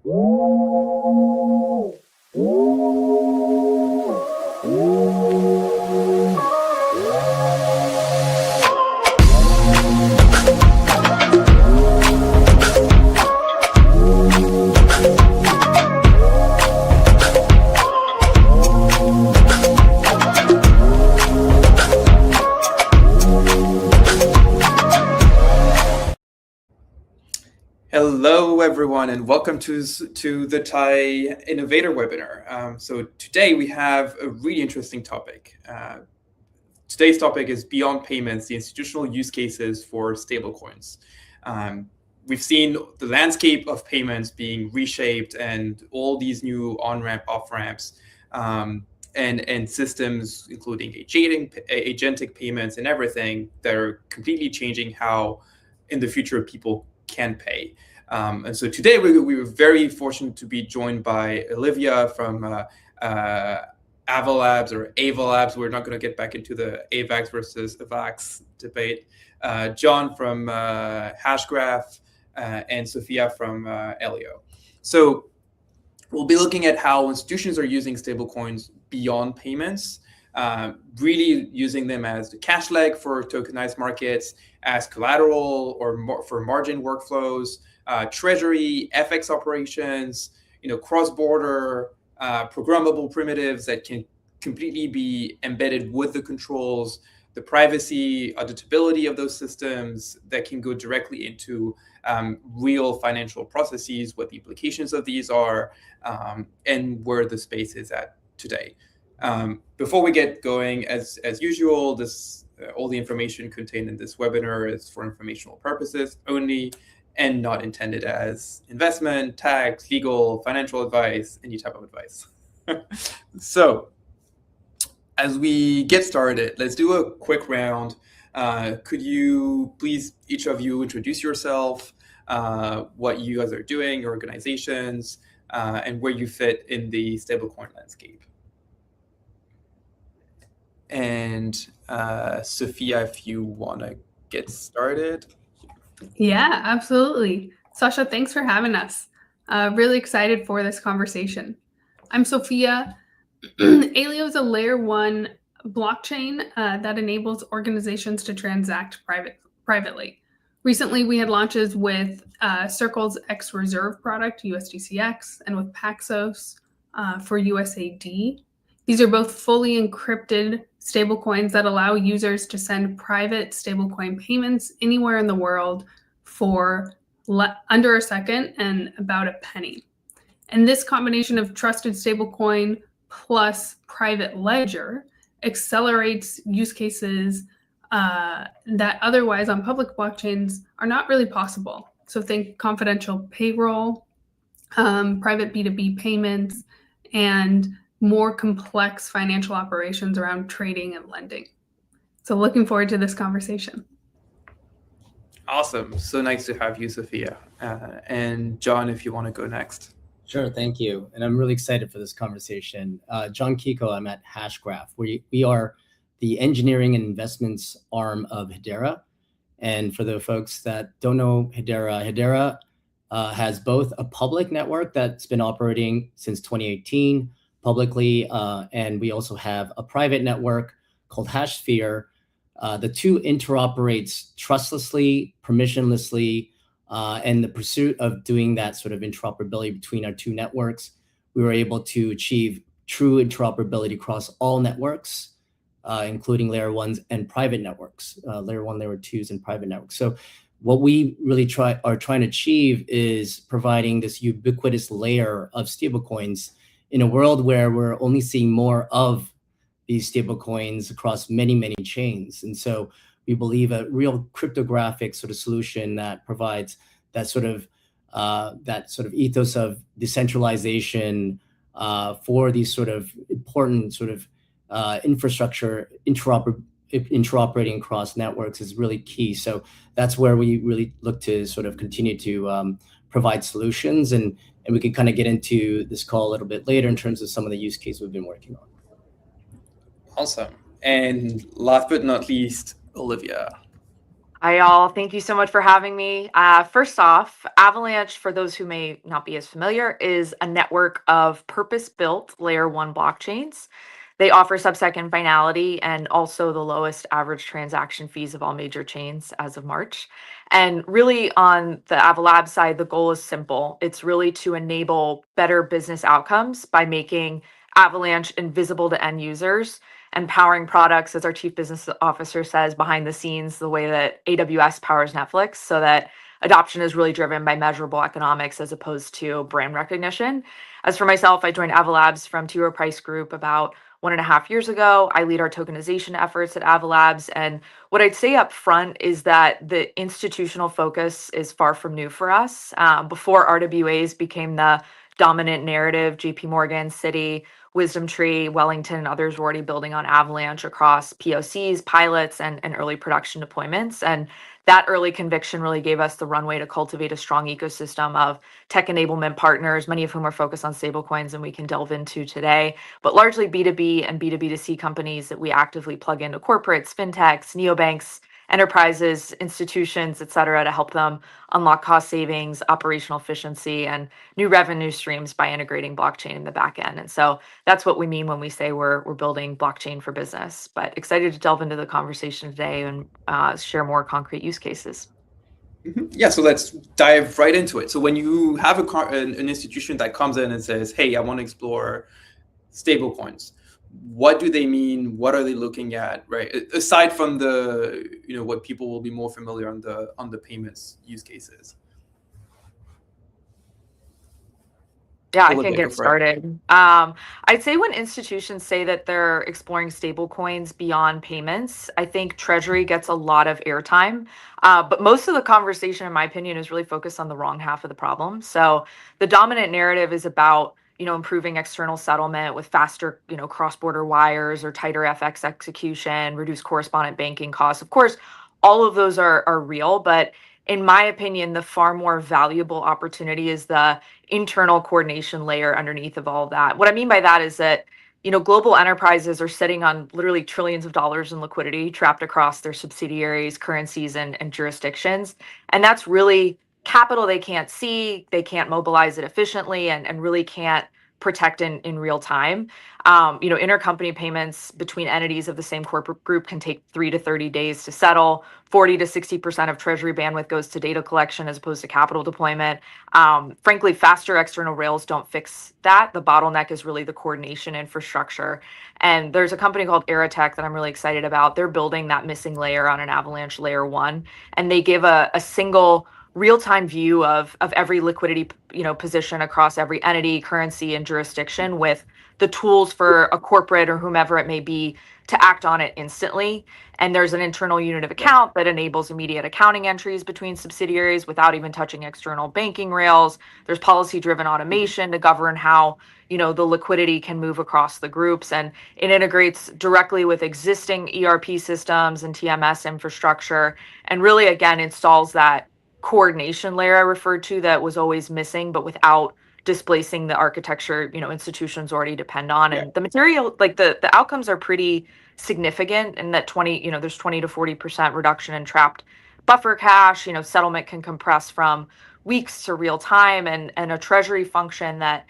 Hello, everyone, and welcome to the Thai Innovator webinar. So today we have a really interesting topic. Today's topic is Beyond Payments, the institutional use cases for stablecoins. We've seen the landscape of payments being reshaped and all these new on-ramp, off-ramps, and systems, including agentic payments and everything, that are completely changing how, in the future, people can pay. And so today we were very fortunate to be joined by Olivia from Ava Labs or Ava Labs. We're not going to get back into the AVAX versus AVAX debate. John from Hashgraph and Sophia from Aleo. So we'll be looking at how institutions are using stablecoins beyond payments, really using them as the cash leg for tokenized markets, as collateral or for margin workflows, treasury, FX operations, cross-border, programmable primitives that can completely be embedded with the controls, the privacy, auditability of those systems that can go directly into real financial processes, what the implications of these are, and where the space is at today. Before we get going, as usual, all the information contained in this webinar is for informational purposes only and not intended as investment, tax, legal, financial advice, any type of advice. So as we get started, let's do a quick round. Could you please, each of you, introduce yourself, what you guys are doing, your organizations, and where you fit in the stablecoin landscape? And Sophia, if you want to get started. Yeah, absolutely. Sacha, thanks for having us. Really excited for this conversation. I'm Sophia. Aleo is a layer 1 blockchain that enables organizations to transact privately. Recently, we had launches with Circle's X Reserve product, USDCX, and with Paxos for USAD. These are both fully encrypted stablecoins that allow users to send private stablecoin payments anywhere in the world for under a second and about a penny. And this combination of trusted stablecoin plus private ledger accelerates use cases that otherwise on public blockchains are not really possible. So think confidential payroll, private B2B payments, and more complex financial operations around trading and lending. So looking forward to this conversation. Awesome. So nice to have you, Sophia. And John, if you want to go next. Sure, thank you. And I'm really excited for this conversation. John Kikko, I'm at Hashgraph. We are the engineering and investments arm of Hedera. And for the folks that don't know Hedera has both a public network that's been operating since 2018 publicly, and we also have a private network called Hashsphere. The two interoperates trustlessly, permissionlessly, and the pursuit of doing that sort of interoperability between our two networks, we were able to achieve true interoperability across all networks, including layer 1s and private networks, layer 1, layer 2s, and private networks. So what we really are trying to achieve is providing this ubiquitous layer of stablecoins in a world where we're only seeing more of these stablecoins across many, many chains. And so we believe a real cryptographic sort of solution that provides that sort of ethos of decentralization for these sort of important sort of infrastructure interoperating across networks is really key. So that's where we really look to sort of continue to provide solutions, and we can kind of get into this call a little bit later in terms of some of the use cases we've been working on. Awesome. And last but not least, Olivia. Hi, all. Thank you so much for having me. First off, Avalanche, for those who may not be as familiar, is a network of purpose-built layer one blockchains. They offer sub-second finality and also the lowest average transaction fees of all major chains as of March. And really, on the Avalab side, the goal is simple. It's really to enable better business outcomes by making Avalanche invisible to end users and powering products, as our chief business officer says, behind the scenes, the way that AWS powers Netflix, so that adoption is really driven by measurable economics as opposed to brand recognition. As for myself, I joined Avalabs from T. Rowe Price Group about 1.5 years ago. I lead our tokenization efforts at Avalabs. And what I'd say up front is that the institutional focus is far from new for us. Before RWAs became the dominant narrative, JP Morgan, Citi, Wisdom Tree, Wellington, and others were already building on Avalanche across POCs, pilots, and early production deployments. And that early conviction really gave us the runway to cultivate a strong ecosystem of tech enablement partners, many of whom are focused on stablecoins, and we can delve into today, but largely B2B and B2B2C companies that we actively plug into corporates, fintechs, neobanks, enterprises, institutions, et cetera, to help them unlock cost savings, operational efficiency, and new revenue streams by integrating blockchain in the back end. And so that's what we mean when we say we're building blockchain for business. But excited to delve into the conversation today and share more concrete use cases. Yeah, so let's dive right into it. So when you have an institution that comes in and says, hey, I want to explore stablecoins, what do they mean? What are they looking at, right? Aside from the, what people will be more familiar on the payments use cases. Yeah, Olivia, I can get started. I'd say when institutions say that they're exploring stablecoins beyond payments, I think treasury gets a lot of airtime. But most of the conversation, in my opinion, is really focused on the wrong half of the problem. So the dominant narrative is about improving external settlement with faster, cross-border wires or tighter FX execution, reduced correspondent banking costs. Of course, all of those are real, but in my opinion, the far more valuable opportunity is the internal coordination layer underneath of all of that. What I mean by that is that, global enterprises are sitting on literally trillions of dollars in liquidity trapped across their subsidiaries, currencies, and jurisdictions. And that's really capital they can't see, they can't mobilize it efficiently, and really can't protect in real time. Intercompany payments between entities of the same corporate group can take 3 to 30 days to settle. 40 to 60% of treasury bandwidth goes to data collection as opposed to capital deployment. Frankly, faster external rails don't fix that. The bottleneck is really the coordination infrastructure. And there's a company called Aerotech that I'm really excited about. They're building that missing layer on an Avalanche layer one, and they give a single real-time view of every liquidity position across every entity, currency, and jurisdiction, with the tools for a corporate or whomever it may be to act on it instantly. And there's an internal unit of account that enables immediate accounting entries between subsidiaries without even touching external banking rails. There's policy-driven automation to govern how the liquidity can move across the groups, and it integrates directly with existing ERP systems and TMS infrastructure, and really again installs that coordination layer I referred to that was always missing, but without displacing the architecture institutions already depend on. And the material, like the outcomes are pretty significant in that there's 20 to 40% reduction in trapped buffer cash. Settlement can compress from weeks to real time, and a treasury function that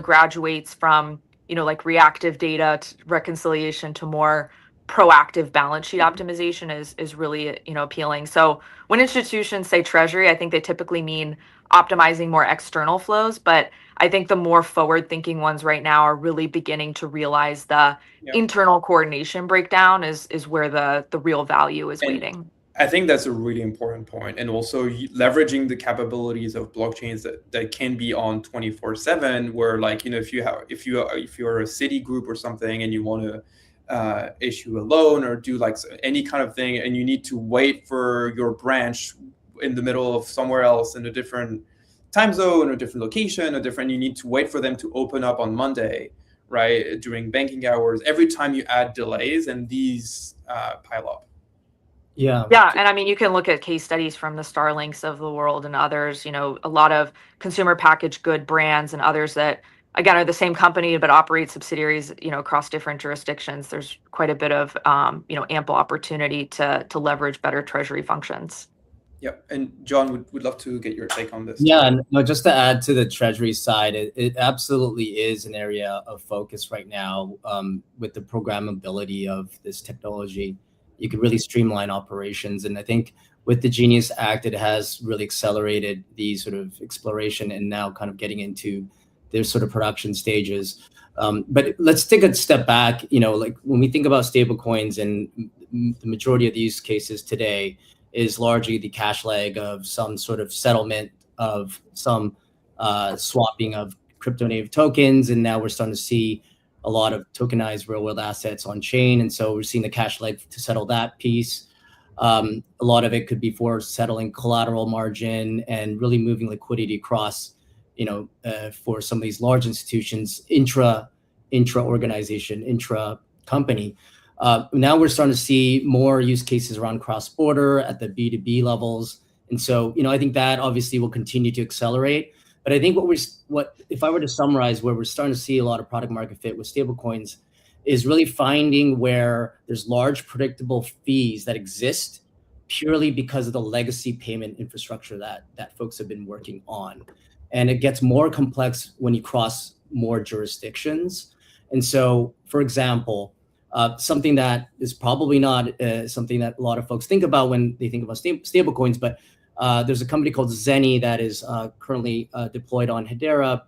graduates from like reactive data to reconciliation to more proactive balance sheet optimization is really appealing. So when institutions say treasury, I think they typically mean optimizing more external flows, but I think the more forward thinking ones right now are really beginning to realize the internal coordination breakdown is where the real value is waiting. I think that's a really important point, and also leveraging the capabilities of blockchains that can be on 24/7, where like if you're a city group or something and you want to issue a loan or do like any kind of thing, and you need to wait for your branch in the middle of somewhere else in a different time zone or different location you need to wait for them to open up on Monday, right, during banking hours. Every time you add delays, and these pile up. Yeah. And I mean, you can look at case studies from the Starlinks of the world and others, a lot of consumer packaged good brands and others that again, are the same company but operate subsidiaries, across different jurisdictions. There's quite a bit of, ample opportunity to leverage better treasury functions. Yep. And John, would love to get your take on this. Yeah, no, just to add to the treasury side, it absolutely is an area of focus right now. With the programmability of this technology, you could really streamline operations. And I think with the Genius Act, it has really accelerated the sort of exploration and now kind of getting into their sort of production stages. But let's take a step back. Like when we think about stablecoins, and the majority of the use cases today is largely the cash leg of some sort of settlement of some swapping of crypto native tokens. And now we're starting to see a lot of tokenized real world assets on chain. And so we're seeing the cash leg to settle that piece. A lot of it could be for settling collateral margin and really moving liquidity across, for some of these large institutions, intra organization, intra company. Now we're starting to see more use cases around cross-border at the B2B levels. And so, I think that obviously will continue to accelerate. But I think what if I were to summarize where we're starting to see a lot of product market fit with stablecoins is really finding where there's large predictable fees that exist purely because of the legacy payment infrastructure that folks have been working on. And it gets more complex when you cross more jurisdictions. And so, for example, something that is probably not something that a lot of folks think about when they think about stablecoins, but there's a company called Zenny that is currently deployed on Hedera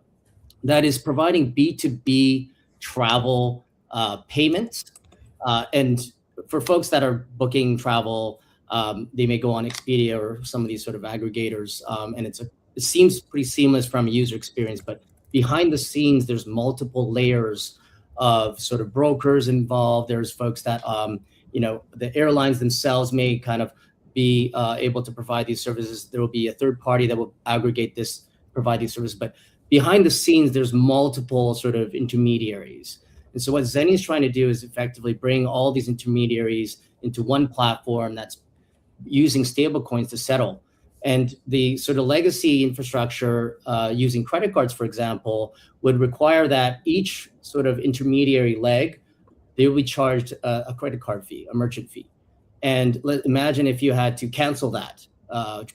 that is providing B2B travel payments. And for folks that are booking travel, they may go on Expedia or some of these sort of aggregators, and it seems pretty seamless from a user experience, but behind the scenes, there's multiple layers of sort of brokers involved. There's folks that, the airlines themselves may kind of be able to provide these services. There will be a third party that will aggregate this, provide these services. But behind the scenes, there's multiple sort of intermediaries. And so what Zenny is trying to do is effectively bring all these intermediaries into one platform that's using stablecoins to settle. And the sort of legacy infrastructure using credit cards, for example, would require that each sort of intermediary leg, they will be charged a credit card fee, a merchant fee. And imagine if you had to cancel that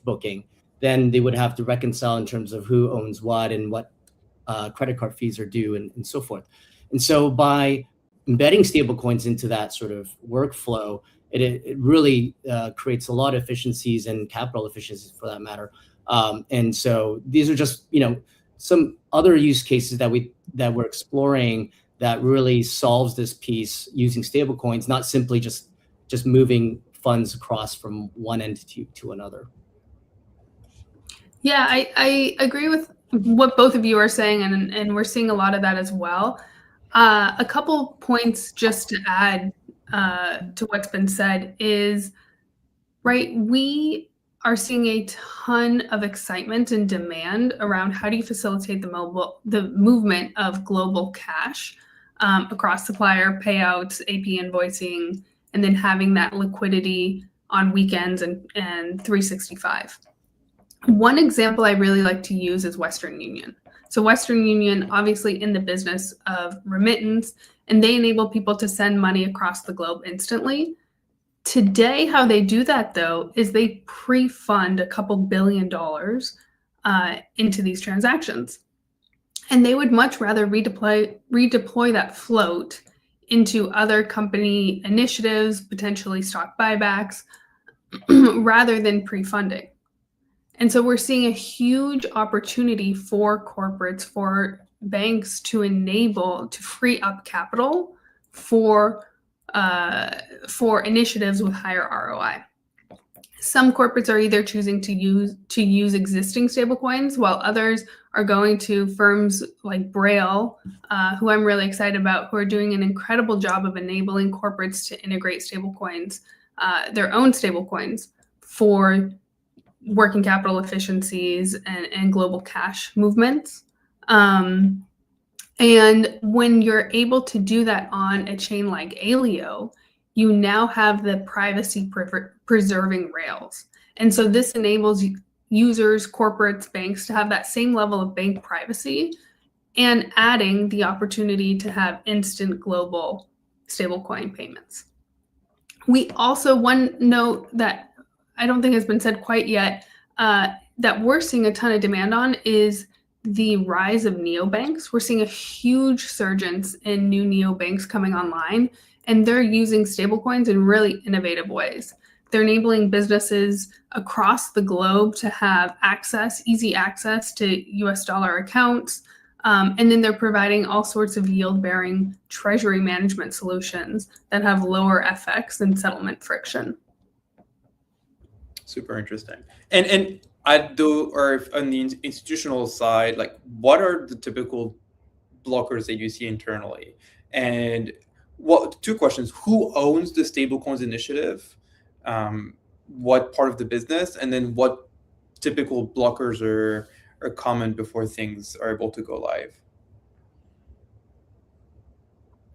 booking, then they would have to reconcile in terms of who owns what and what credit card fees are due and so forth. And so by embedding stablecoins into that sort of workflow, it really creates a lot of efficiencies and capital efficiencies for that matter. And so these are just, some other use cases that we're exploring that really solves this piece using stablecoins, not simply just moving funds across from one entity to another. Yeah, I agree with what both of you are saying, and we're seeing a lot of that as well. A couple points just to add to what's been said is, right, we are seeing a ton of excitement and demand around how do you facilitate the movement of global cash across supplier payouts, AP invoicing, and then having that liquidity on weekends and 365. One example I really like to use is Western Union. So Western Union, obviously in the business of remittance, and they enable people to send money across the globe instantly. Today, how they do that, though, is they pre-fund a couple $2 billion into these transactions. And they would much rather redeploy that float into other company initiatives, potentially stock buybacks, rather than pre-funding. And so we're seeing a huge opportunity for corporates, for banks to free up capital for initiatives with higher ROI. Some corporates are either choosing to use existing stablecoins, while others are going to firms like Braille, who I'm really excited about, who are doing an incredible job of enabling corporates to integrate stablecoins, their own stablecoins, for working capital efficiencies and global cash movements. And when you're able to do that on a chain like Aleo, you now have the privacy preserving rails. And so this enables users, corporates, banks to have that same level of bank privacy and adding the opportunity to have instant global stablecoin payments. We also, one note that I don't think has been said quite yet, that we're seeing a ton of demand on is the rise of neobanks. We're seeing a huge surgence in new neobanks coming online, and they're using stablecoins in really innovative ways. They're enabling businesses across the globe to have easy access to US dollar accounts. And then they're providing all sorts of yield-bearing treasury management solutions that have lower FX and settlement friction. Super interesting. And on the institutional side, like, what are the typical blockers that you see internally? And two questions: who owns the Stablecoins initiative? What part of the business? And then what typical blockers are common before things are able to go live?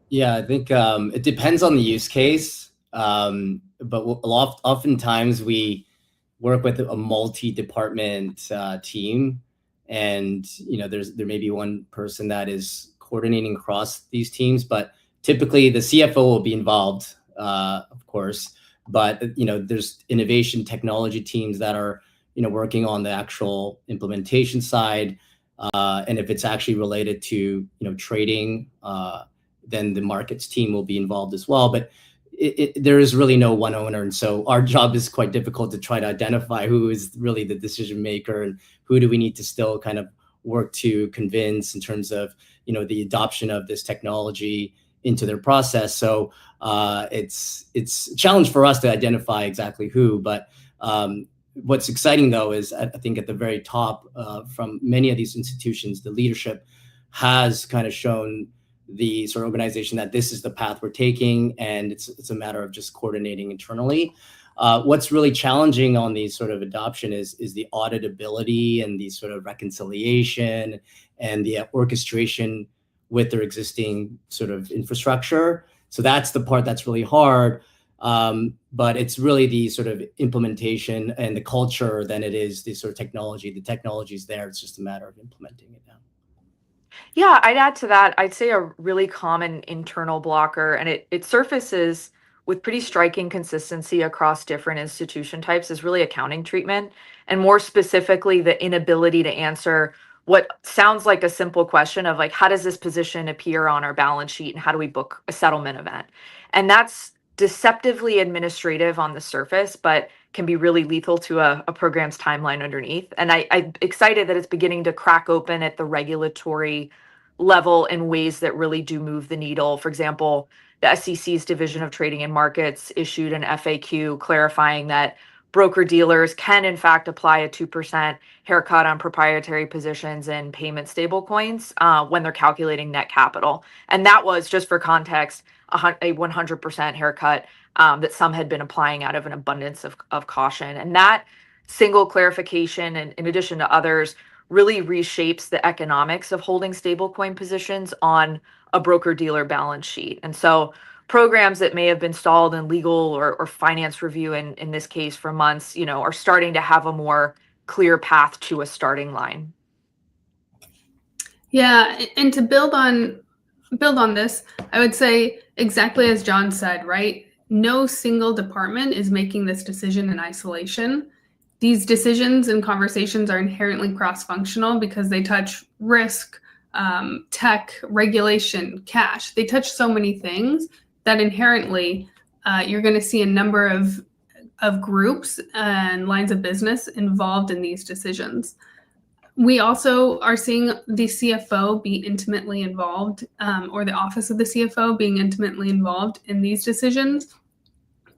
Yeah, I think it depends on the use case, but oftentimes we work with a multi-department team, and there may be one person that is coordinating across these teams, but typically the CFO will be involved, of course. But there's innovation technology teams that are working on the actual implementation side, and if it's actually related to trading, then the markets team will be involved as well. But there is really no one owner, and so our job is quite difficult to try to identify who is really the decision maker and who do we need to still kind of work to convince in terms of the adoption of this technology into their process. So it's a challenge for us to identify exactly who, but what's exciting though is I think at the very top, from many of these institutions, the leadership has kind of shown the sort of organization that this is the path we're taking, and it's a matter of just coordinating internally. What's really challenging on these sort of adoption is the auditability and the sort of reconciliation and the orchestration with their existing sort of infrastructure. So that's the part that's really hard. But it's really the sort of implementation and the culture than it is the sort of technology. The technology is there. It's just a matter of implementing it now. Yeah, I'd add to that. I'd say a really common internal blocker, and it surfaces with pretty striking consistency across different institution types, is really accounting treatment, and more specifically, the inability to answer what sounds like a simple question of like, how does this position appear on our balance sheet and how do we book a settlement event? And that's deceptively administrative on the surface, but can be really lethal to a program's timeline underneath. And I'm excited that it's beginning to crack open at the regulatory level in ways that really do move the needle. For example, the SEC's Division of Trading and Markets issued an FAQ clarifying that broker-dealers can in fact apply a 2% haircut on proprietary positions in payment stablecoins when they're calculating net capital. And that was, just for context, a 100% haircut that some had been applying out of an abundance of caution. And that single clarification, and in addition to others, really reshapes the economics of holding stablecoin positions on a broker-dealer balance sheet. And so programs that may have been stalled in legal or finance review in this case for months, are starting to have a more clear path to a starting line. Yeah, and to build on this, I would say exactly as John said, right? No single department is making this decision in isolation. These decisions and conversations are inherently cross-functional because they touch risk, tech, regulation, cash. They touch so many things that inherently you're going to see a number of groups and lines of business involved in these decisions. We also are seeing the CFO be intimately involved, or the office of the CFO being intimately involved in these decisions,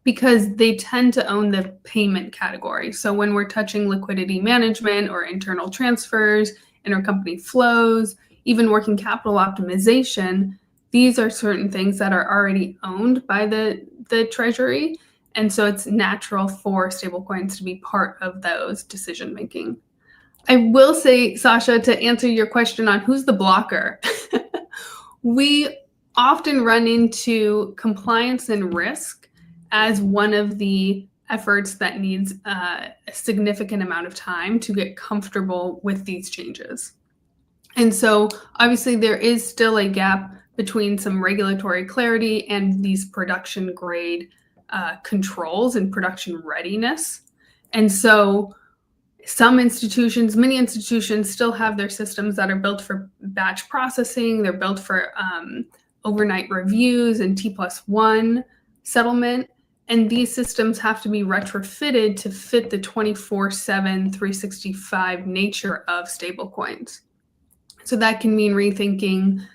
because they tend to own the payment category. So when we're touching liquidity management or internal transfers, intercompany flows, even working capital optimization, these are certain things that are already owned by the treasury. And so it's natural for stablecoins to be part of those decision making. I will say, Sacha, to answer your question on who's the blocker, we often run into compliance and risk as one of the efforts that needs a significant amount of time to get comfortable with these changes. And so obviously there is still a gap between some regulatory clarity and these production grade controls and production readiness. And so some institutions, many institutions still have their systems that are built for batch processing. They're built for overnight reviews and T+1 settlement. And these systems have to be retrofitted to fit the 24/7, 365 nature of stablecoins. So that can mean rethinking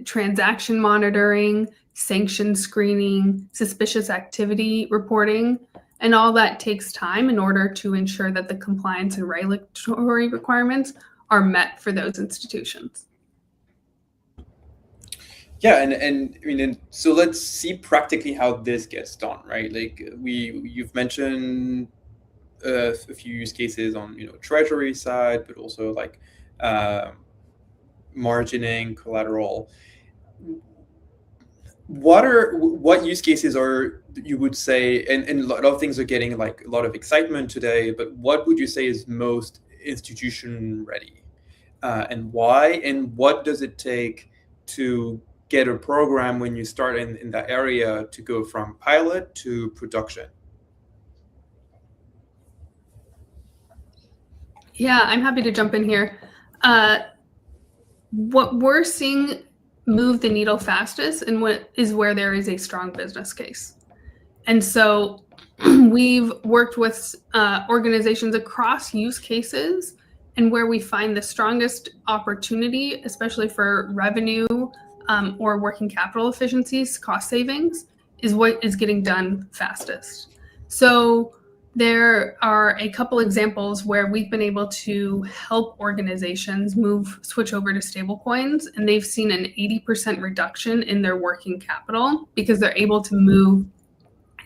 transaction monitoring, sanction screening, suspicious activity reporting, and all that takes time in order to ensure that the compliance and regulatory requirements are met for those institutions. Yeah, and I mean, so let's see practically how this gets done, right? Like you've mentioned a few use cases on treasury side, but also like margining, collateral. What use cases are you would say, and a lot of things are getting like a lot of excitement today, but what would you say is most institution ready, and why, and what does it take to get a program when you start in that area to go from pilot to production? Yeah, I'm happy to jump in here. What we're seeing move the needle fastest and what is where there is a strong business case. And so we've worked with organizations across use cases, and where we find the strongest opportunity, especially for revenue or working capital efficiencies, cost savings, is what is getting done fastest. So there are a couple examples where we've been able to help organizations switch over to stablecoins, and they've seen an 80% reduction in their working capital because they're able to move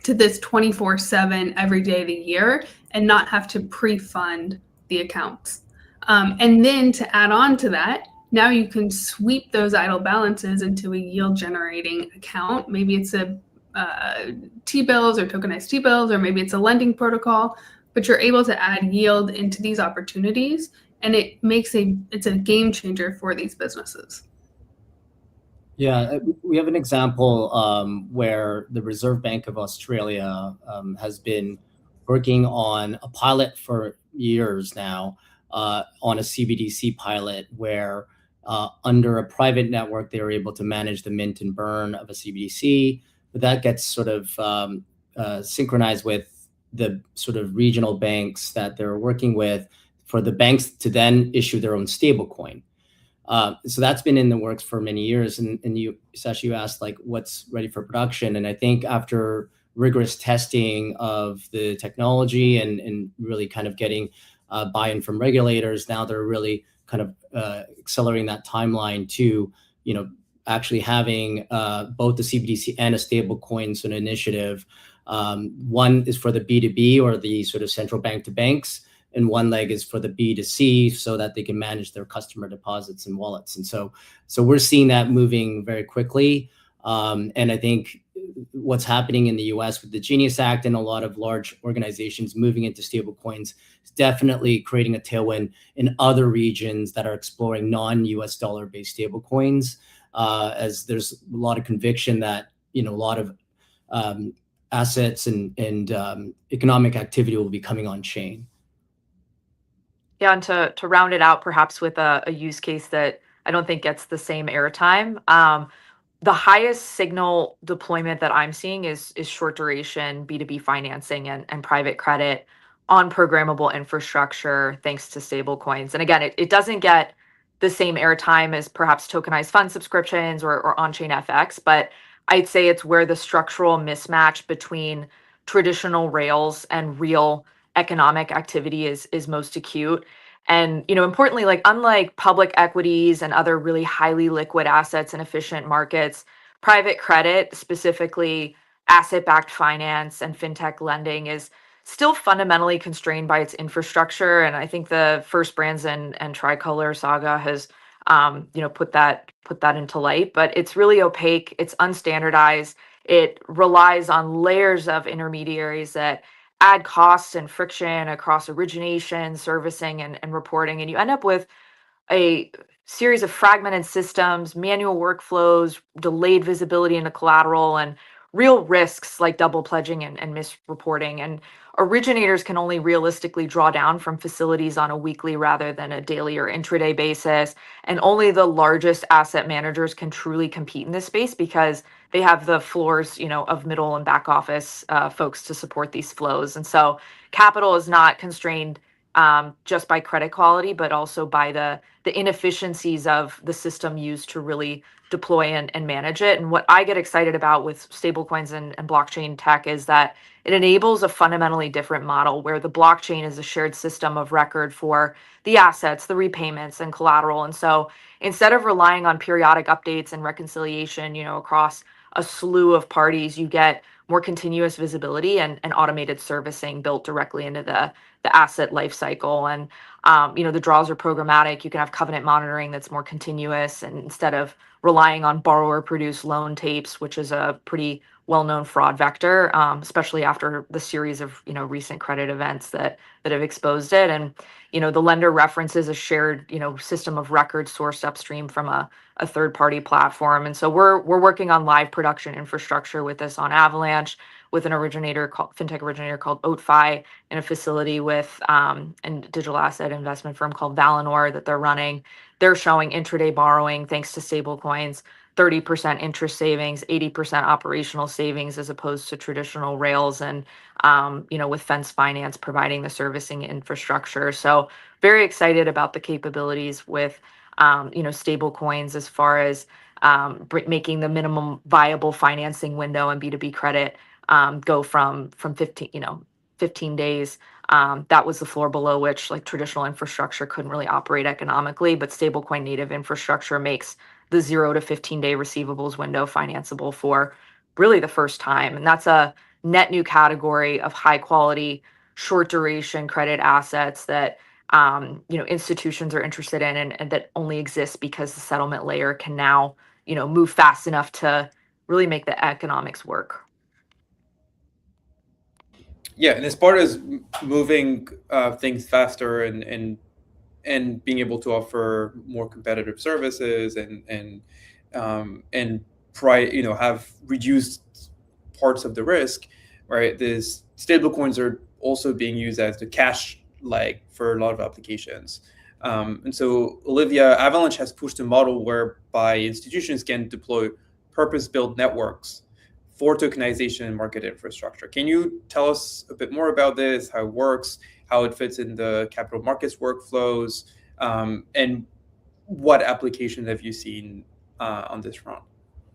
to this 24/7 every day of the year and not have to pre-fund the accounts. And then to add on to that, now you can sweep those idle balances into a yield generating account. Maybe it's a T-bills or tokenized T-bills, or maybe it's a lending protocol, but you're able to add yield into these opportunities, and it's a game changer for these businesses. Yeah, we have an example where the Reserve Bank of Australia has been working on a pilot for years now on a CBDC pilot where under a private network, they were able to manage the mint and burn of a CBDC. But that gets sort of synchronized with the sort of regional banks that they're working with for the banks to then issue their own stablecoin. So that's been in the works for many years. And you, Sacha, you asked like what's ready for production. And I think after rigorous testing of the technology and really kind of getting buy-in from regulators, now they're really kind of accelerating that timeline to, actually having both the CBDC and a stablecoin sort of initiative. One is for the B2B or the sort of central bank to banks, and one leg is for the B2C so that they can manage their customer deposits and wallets. And so we're seeing that moving very quickly. And I think what's happening in the US with the Genius Act and a lot of large organizations moving into stablecoins is definitely creating a tailwind in other regions that are exploring non-US dollar based stablecoins, as there's a lot of conviction that, a lot of assets and economic activity will be coming on chain. Yeah, and to round it out, perhaps with a use case that I don't think gets the same airtime. The highest signal deployment that I'm seeing is short duration B2B financing and private credit on programmable infrastructure, thanks to stablecoins. And again, it doesn't get the same airtime as perhaps tokenized fund subscriptions or on-chain FX, but I'd say it's where the structural mismatch between traditional rails and real economic activity is most acute. And importantly, like unlike public equities and other really highly liquid assets in efficient markets, private credit, specifically asset-backed finance and fintech lending, is still fundamentally constrained by its infrastructure. And I think the First Brands and Tricolor saga has put that into light. But it's really opaque, it's unstandardized, it relies on layers of intermediaries that add costs and friction across origination, servicing, and reporting. And you end up with a series of fragmented systems, manual workflows, delayed visibility into collateral, and real risks like double pledging and misreporting. And originators can only realistically draw down from facilities on a weekly rather than a daily or intraday basis. And only the largest asset managers can truly compete in this space because they have the floors, of middle and back office folks to support these flows. And so capital is not constrained just by credit quality, but also by the inefficiencies of the system used to really deploy and manage it. And what I get excited about with stablecoins and blockchain tech is that it enables a fundamentally different model where the blockchain is a shared system of record for the assets, the repayments, and collateral. And so instead of relying on periodic updates and reconciliation, across a slew of parties, you get more continuous visibility and automated servicing built directly into the asset life cycle. And the draws are programmatic. You can have covenant monitoring that's more continuous, and instead of relying on borrower produced loan tapes, which is a pretty well-known fraud vector, especially after the series of recent credit events that have exposed it. And the lender references a shared system of record sourced upstream from a third-party platform. And so we're working on live production infrastructure with this on Avalanche, with an fintech originator called OatFi, in a facility with and digital asset investment firm called Valinor that they're running. They're showing intraday borrowing thanks to stablecoins, 30% interest savings, 80% operational savings as opposed to traditional rails, and with Fence Finance providing the servicing infrastructure. So very excited about the capabilities with stablecoins as far as making the minimum viable financing window and B2B credit go from 15 days. That was the floor below which traditional infrastructure couldn't really operate economically, but stablecoin native infrastructure makes the 0 to 15-day receivables window financeable for really the first time. And that's a net new category of high quality, short duration credit assets that institutions are interested in, and that only exists because the settlement layer can now move fast enough to really make the economics work. Yeah, and as part as moving things faster and being able to offer more competitive services and have reduced parts of the risk, right? These stablecoins are also being used as the cash leg for a lot of applications. And so Olivia, Avalanche has pushed a model whereby institutions can deploy purpose-built networks for tokenization and market infrastructure. Can you tell us a bit more about this, how it works, how it fits in the capital markets workflows, and what applications have you seen on this front?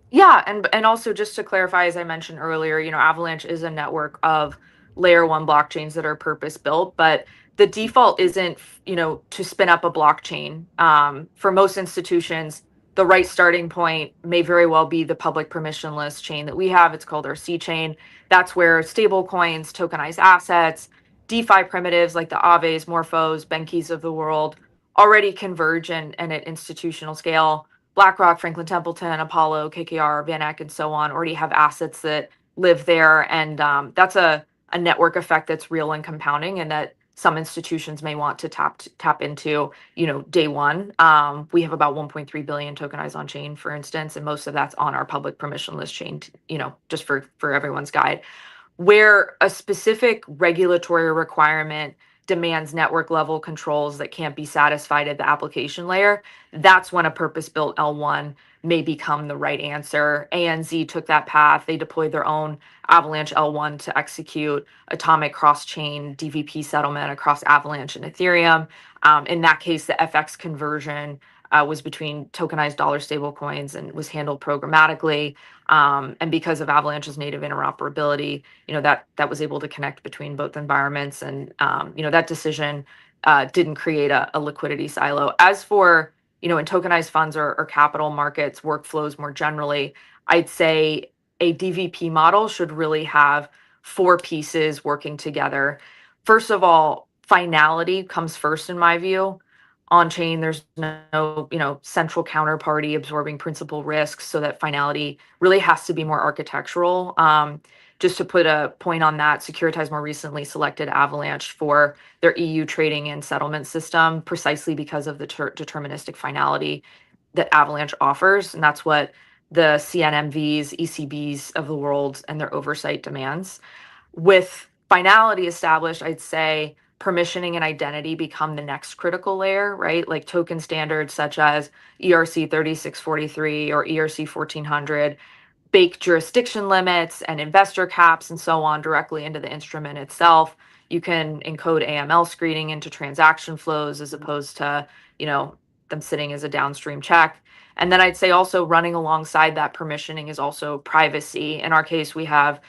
Yeah, and also just to clarify, as I mentioned earlier, Avalanche is a network of layer one blockchains that are purpose built, but the default isn't, to spin up a blockchain. For most institutions, the right starting point may very well be the public permissionless chain that we have. It's called our C chain. That's where stable coins, tokenized assets, DeFi primitives like the Aves, Morphos, Benkeys of the world already converge and at institutional scale. BlackRock, Franklin Templeton, Apollo, KKR, Vande, and so on already have assets that live there. And that's a network effect that's real and compounding, and that some institutions may want to tap into, day one. We have about 1.3 billion tokenized on chain, for instance, and most of that's on our public permissionless chain, just for everyone's guide. Where a specific regulatory requirement demands network level controls that can't be satisfied at the application layer, that's when a purpose-built L1 may become the right answer. ANZ took that path. They deployed their own Avalanche L1 to execute atomic cross-chain DVP settlement across Avalanche and Ethereum. In that case, the FX conversion was between tokenized dollar stablecoins and was handled programmatically. And because of Avalanche's native interoperability, that was able to connect between both environments. And, that decision didn't create a liquidity silo. As for, in tokenized funds or capital markets workflows more generally, I'd say a DVP model should really have 4 pieces working together. First of all, finality comes first in my view. On chain, there's no, central counterparty absorbing principal risks, so that finality really has to be more architectural. just to put a point on that, Securitize more recently selected Avalanche for their EU trading and settlement system precisely because of the deterministic finality that Avalanche offers. And that's what the CNMVs, ECBs of the world and their oversight demands. With finality established, I'd say permissioning and identity become the next critical layer, right? Like token standards such as ERC 3643 or ERC 1400 bake jurisdiction limits and investor caps and so on directly into the instrument itself. You can encode AML screening into transaction flows as opposed to, them sitting as a downstream check. And then I'd say also running alongside that permissioning is also privacy. In our case, we have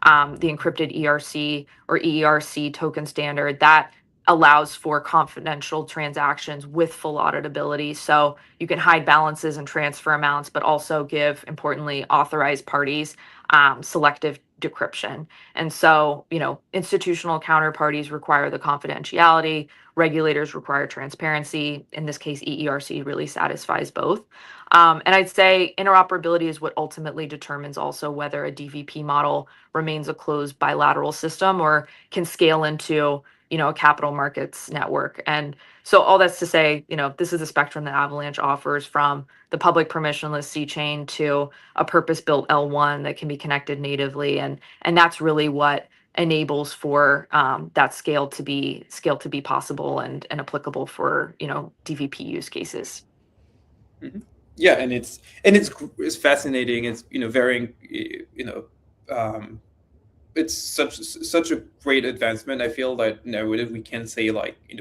the encrypted ERC or ERC token standard that allows for confidential transactions with full auditability. So you can hide balances and transfer amounts, but also give, importantly, authorized parties selective decryption. And so, institutional counterparties require the confidentiality, regulators require transparency. In this case, EERC really satisfies both. And I'd say interoperability is what ultimately determines also whether a DVP model remains a closed bilateral system or can scale into, a capital markets network. And so all that's to say, this is the spectrum that Avalanche offers from the public permissionless C chain to a purpose-built L1 that can be connected natively. And that's really what enables for that scale to be possible and applicable for, DVP use cases. Mm-hmm. Yeah, and it's fascinating. It's varying. It's such a great advancement. I feel that we can say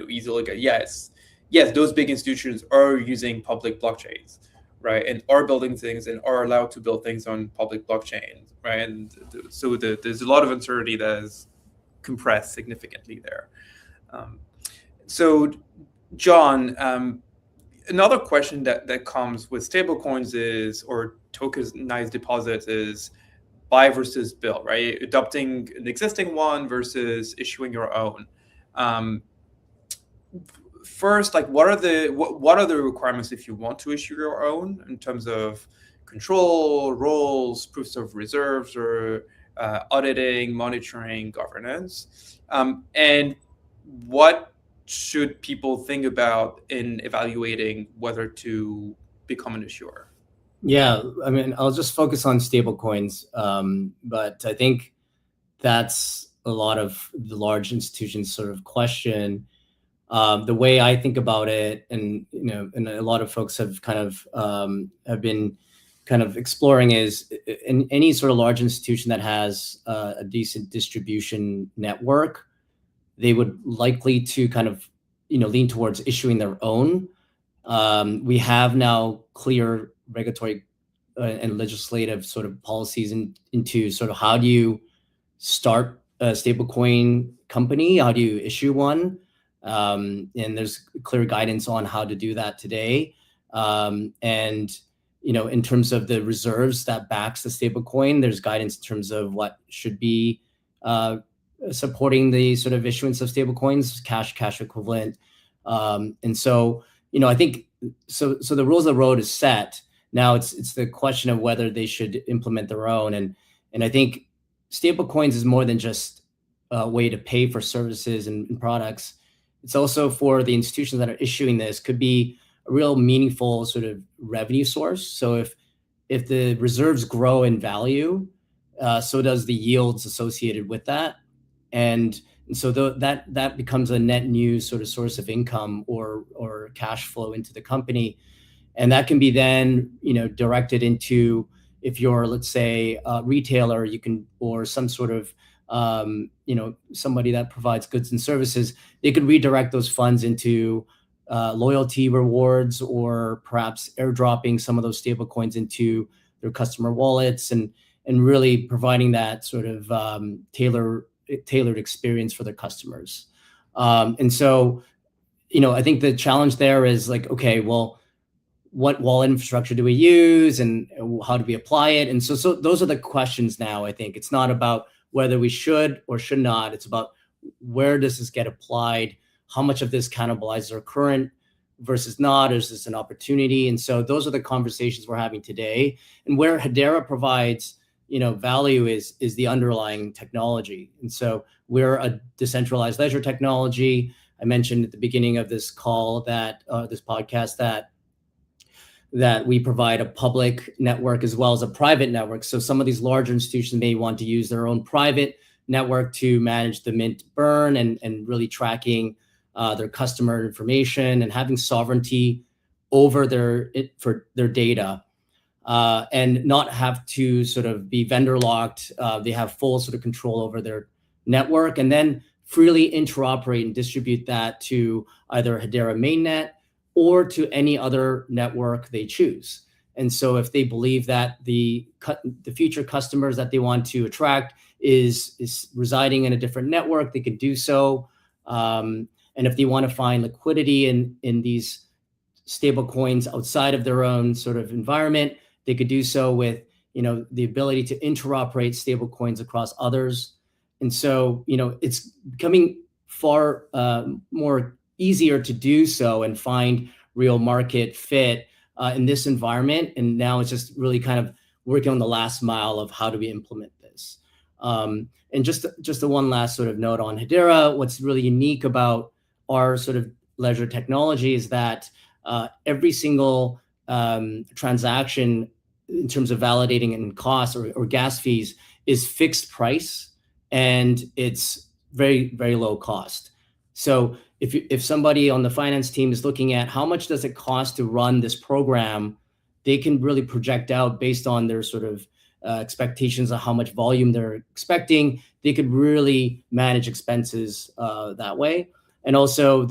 easily yes, those big institutions are using public blockchains, right, and are building things and are allowed to build things on public blockchains, right, and so there's a lot of uncertainty that is compressed significantly there. So, John. Another question that comes with stablecoins or tokenized deposits is buy versus build, right? Adopting an existing one versus issuing your own. First, what are the requirements if you want to issue your own in terms of control, roles, proofs of reserves, or auditing, monitoring, governance, and what should people think about in evaluating whether to become an issuer? Yeah, I mean, I'll just focus on stablecoins, but I think that's a lot of the large institutions sort of question. The way I think about it, and and a lot of folks have kind of have been kind of exploring, is in any sort of large institution that has a decent distribution network, they would likely to kind of, lean towards issuing their own. We have now clear regulatory and legislative sort of policies into sort of how do you start a stablecoin company? How do you issue one? And there's clear guidance on how to do that today. And, in terms of the reserves that backs the stablecoin, there's guidance in terms of what should be supporting the sort of issuance of stablecoins, cash equivalent. And so, I think, so the rules of the road is set. Now it's the question of whether they should implement their own. And I think stablecoins is more than just a way to pay for services and products. It's also for the institutions that are issuing this could be a real meaningful sort of revenue source. So if the reserves grow in value, so does the yields associated with that. And so that becomes a net new sort of source of income or cash flow into the company. And that can be then, directed into, if you're, let's say, a retailer, or some sort of, somebody that provides goods and services, they could redirect those funds into loyalty rewards, or perhaps airdropping some of those stable coins into their customer wallets, and really providing that sort of tailored experience for their customers. And so, I think the challenge there is okay, well, what wallet infrastructure do we use and how do we apply it? And so those are the questions now. I think it's not about whether we should or should not. It's about where does this get applied? How much of this cannibalizes our current versus not? Is this an opportunity? And so those are the conversations we're having today. And where Hedera provides value is the underlying technology. And so we're a decentralized ledger technology. I mentioned at the beginning of this call that this podcast that we provide a public network as well as a private network. So some of these larger institutions may want to use their own private network to manage the mint burn and really tracking their customer information and having sovereignty over their data, and not have to sort of be vendor locked. They have full sort of control over their network, and then freely interoperate and distribute that to either Hedera mainnet or to any other network they choose. And so if they believe that the future customers that they want to attract is residing in a different network, they can do so. And if they want to find liquidity in these stable coins outside of their own sort of environment, they could do so with the ability to interoperate stable coins across others. And so it's becoming far more easier to do so and find real market fit in this environment. And now it's just really kind of working on the last mile of how do we implement this. And just the one last sort of note on Hedera, what's really unique about our sort of ledger technology is that every single transaction in terms of validating and costs or gas fees is fixed price, and it's very, very low cost. So if somebody on the finance team is looking at how much does it cost to run this program, they can really project out based on their sort of expectations of how much volume they're expecting. They could really manage expenses that way. And also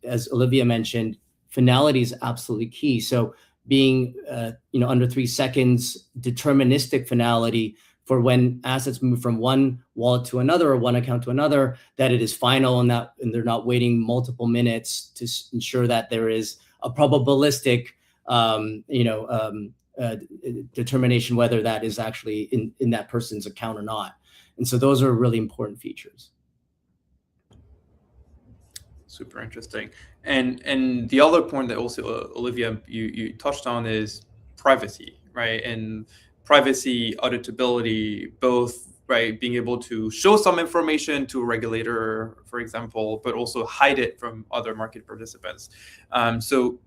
as Olivia mentioned, finality is absolutely key. So being under 3 seconds, deterministic finality for when assets move from one wallet to another or one account to another, that it is final and they're not waiting multiple minutes to ensure that there is a probabilistic determination whether that is actually in that person's account or not. And so those are really important features. Super interesting. And the other point that also Olivia you touched on is privacy, right? And privacy, auditability, both, right? Being able to show some information to a regulator, for example, but also hide it from other market participants. So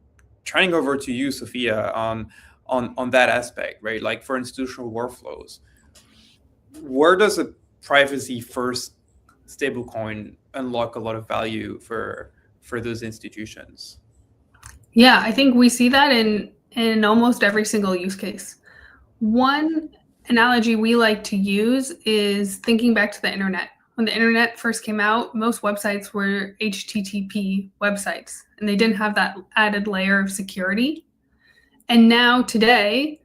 turning over to you, Sophia, on that aspect, right? Like for institutional workflows, where does a privacy first stablecoin unlock a lot of value for those institutions? Yeah, I think we see that in almost every single use case. One analogy we like to use is thinking back to the internet. When the internet first came out, most websites were HTTP websites, and they didn't have that added layer of security. And now today,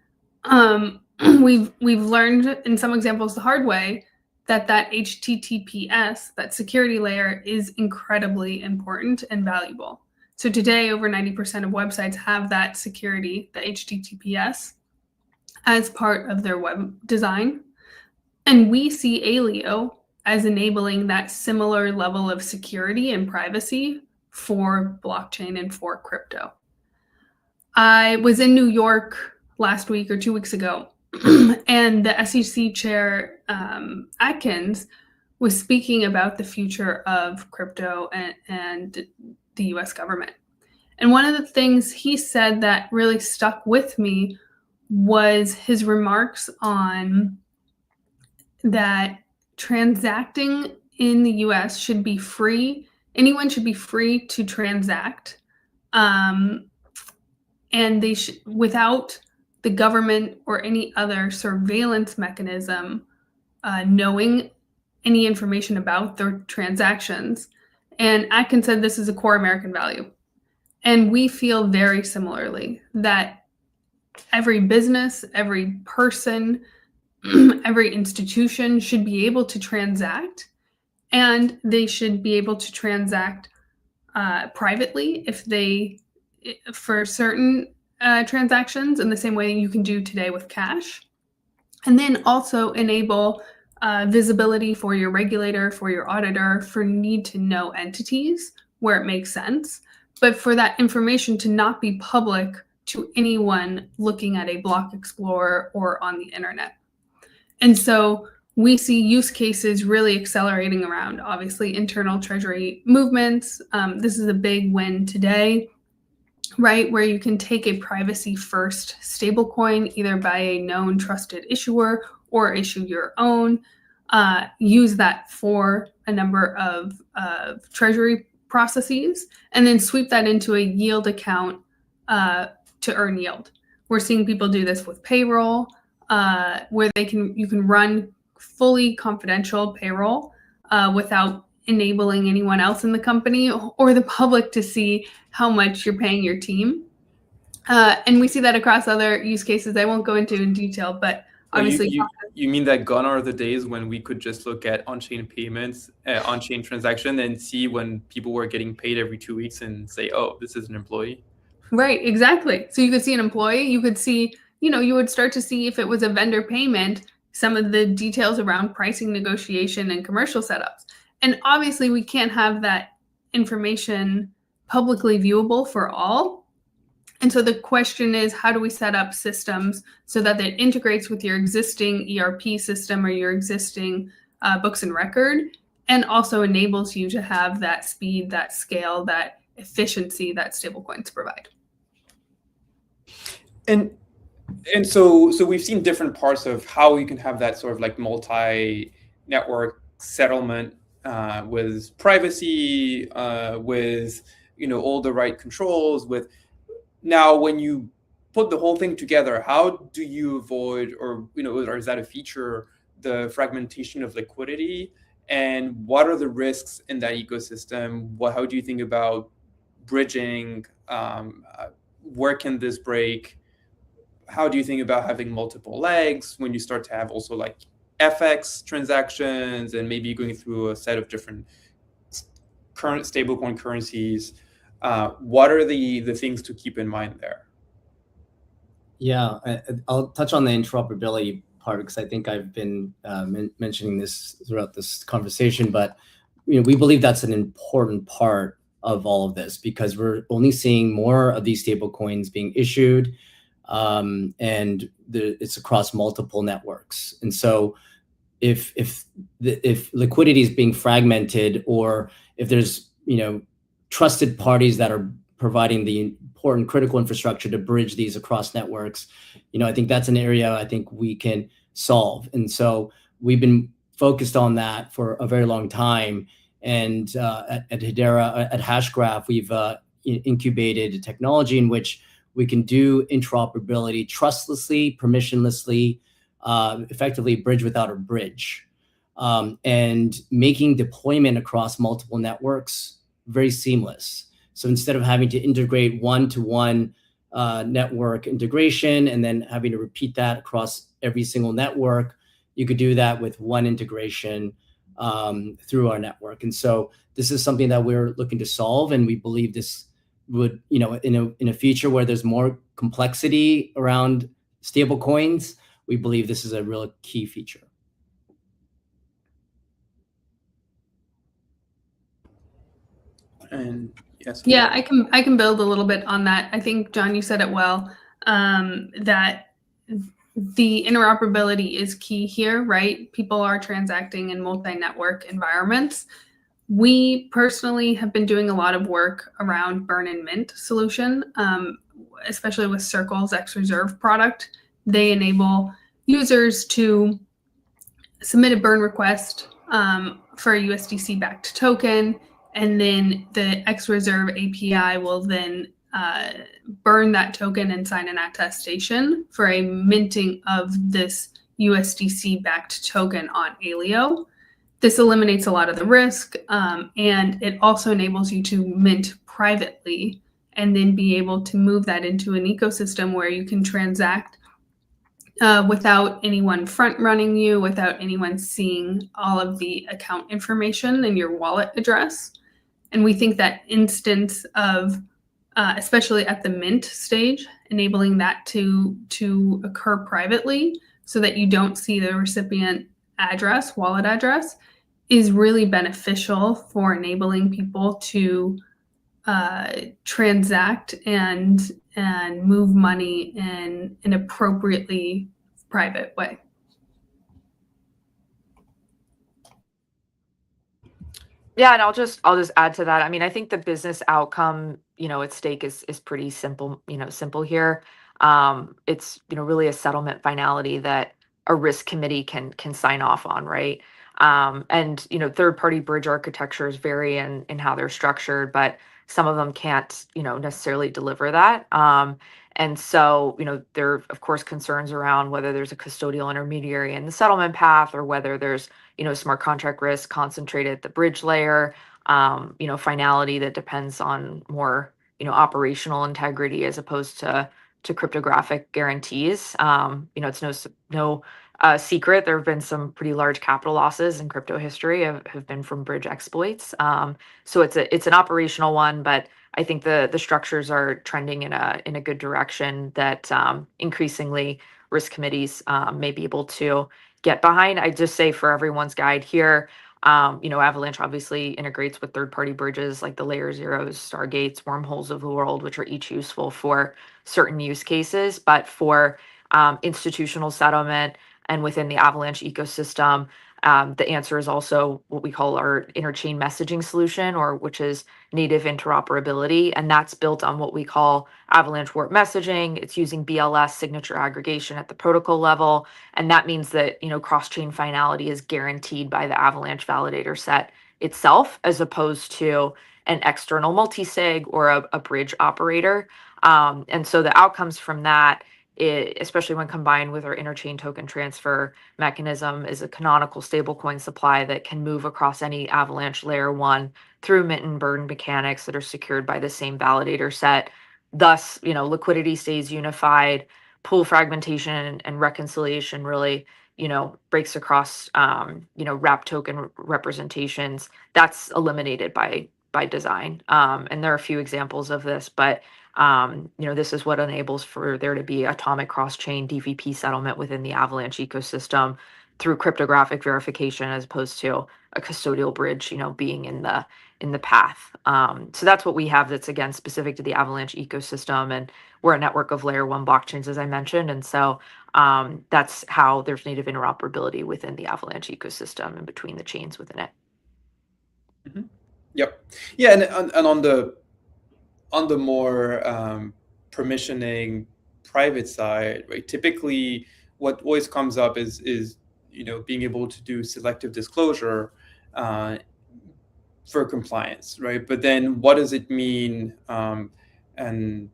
we've learned in some examples the hard way that HTTPS, that security layer, is incredibly important and valuable. So today, over 90% of websites have that security, the HTTPS, as part of their web design. And we see Aleo as enabling that similar level of security and privacy for blockchain and for crypto. I was in New York last week or 2 weeks ago, and the SEC chair, Atkins, was speaking about the future of crypto and the US government. And one of the things he said that really stuck with me was his remarks on that transacting in the US should be free. Anyone should be free to transact. And they should, without the government or any other surveillance mechanism knowing any information about their transactions. And Atkins said this is a core American value. And we feel very similarly that every business, every person, every institution should be able to transact, and they should be able to transact privately for certain transactions in the same way you can do today with cash. And then also enable visibility for your regulator, for your auditor, for need-to-know entities where it makes sense, but for that information to not be public to anyone looking at a block explorer or on the internet. And so we see use cases really accelerating around, obviously, internal treasury movements. This is a big win today, right? Where you can take a privacy-first stablecoin, either by a known trusted issuer or issue your own, use that for a number of treasury processes, and then sweep that into a yield account to earn yield. We're seeing people do this with payroll, where you can run fully confidential payroll without enabling anyone else in the company or the public to see how much you're paying your team. And we see that across other use cases I won't go into in detail, but obviously. You mean that gone are the days when we could just look at on-chain payments, on-chain transaction, and see when people were getting paid every 2 weeks and say, oh, this is an employee? Right, exactly. So you could see an employee, you could see, you would start to see if it was a vendor payment, some of the details around pricing negotiation and commercial setups. And obviously we can't have that information publicly viewable for all. And so the question is, how do we set up systems so that it integrates with your existing ERP system or your existing books and record, and also enables you to have that speed, that scale, that efficiency that stablecoins provide? And so we've seen different parts of how you can have that sort of like multi-network settlement with privacy, with all the right controls. With now, when you put the whole thing together, how do you avoid, or is that a feature, the fragmentation of liquidity? And what are the risks in that ecosystem? How do you think about bridging? Where can this break? How do you think about having multiple legs when you start to have also like FX transactions and maybe going through a set of different current stablecoin currencies? What are the things to keep in mind there? Yeah, I'll touch on the interoperability part because I think I've been mentioning this throughout this conversation, but we believe that's an important part of all of this because we're only seeing more of these stablecoins being issued, and it's across multiple networks. And so if liquidity is being fragmented, or if there's trusted parties that are providing the important critical infrastructure to bridge these across networks, I think that's an area I think we can solve. And so we've been focused on that for a very long time. And at Hedera, at Hashgraph, we've incubated a technology in which we can do interoperability trustlessly, permissionlessly, effectively bridge without a bridge, and making deployment across multiple networks very seamless. So instead of having to integrate one-to-one network integration and then having to repeat that across every single network, you could do that with one integration through our network. And so this is something that we're looking to solve, and we believe this would, in a future where there's more complexity around stable coins, we believe this is a real key feature. And yes. Yeah, I can build a little bit on that. I think, John, you said it well, that the interoperability is key here, right? People are transacting in multi-network environments. We personally have been doing a lot of work around burn and mint solution, especially with Circle's X Reserve product. They enable users to submit a burn request for a USDC-backed token, and then the X Reserve API will then burn that token and sign an attestation for a minting of this USDC-backed token on Aleo. This eliminates a lot of the risk, and it also enables you to mint privately and then be able to move that into an ecosystem where you can transact without anyone front running you, without anyone seeing all of the account information and your wallet address. And we think that instance of, especially at the mint stage, enabling that to occur privately so that you don't see the recipient address, wallet address, is really beneficial for enabling people to transact and move money in an appropriately private way. Yeah, and I'll just add to that. I mean, I think the business outcome, at stake is pretty simple, simple here. It's, really a settlement finality that a risk committee can sign off on, right? And third party bridge architectures vary in how they're structured, but some of them can't, necessarily deliver that. And so, there are of course concerns around whether there's a custodial intermediary in the settlement path, or whether there's smart contract risk concentrated at the bridge layer, finality that depends on more, operational integrity as opposed to cryptographic guarantees. It's no secret there have been some pretty large capital losses in crypto history have been from bridge exploits. So it's an operational one, but I think the structures are trending in a good direction that increasingly risk committees may be able to get behind. I just say for everyone's guide here, Avalanche obviously integrates with third-party bridges like the Layer Zeros, Stargates, Wormholes of the world, which are each useful for certain use cases. But for institutional settlement and within the Avalanche ecosystem, the answer is also what we call our interchain messaging solution, or which is native interoperability, and that's built on what we call Avalanche Warp messaging. It's using BLS signature aggregation at the protocol level, and that means that cross-chain finality is guaranteed by the Avalanche validator set itself, as opposed to an external multisig or a bridge operator. And so the outcomes from that, especially when combined with our interchain token transfer mechanism, is a canonical stablecoin supply that can move across any Avalanche layer 1 through mint and burn mechanics that are secured by the same validator set. Thus, liquidity stays unified, pool fragmentation and reconciliation really, breaks across, wrap token representations. That's eliminated by design. And there are a few examples of this, but this is what enables for there to be atomic cross-chain DVP settlement within the Avalanche ecosystem through cryptographic verification, as opposed to a custodial bridge, being in the path. So that's what we have that's, again, specific to the Avalanche ecosystem. And we're a network of layer 1 blockchains, as I mentioned. And so that's how there's native interoperability within the Avalanche ecosystem and between the chains within it. Mm-hmm. Yep. Yeah, and on the more permissioning private side, right? Typically, what always comes up is being able to do selective disclosure for compliance, right? But then, what does it mean? And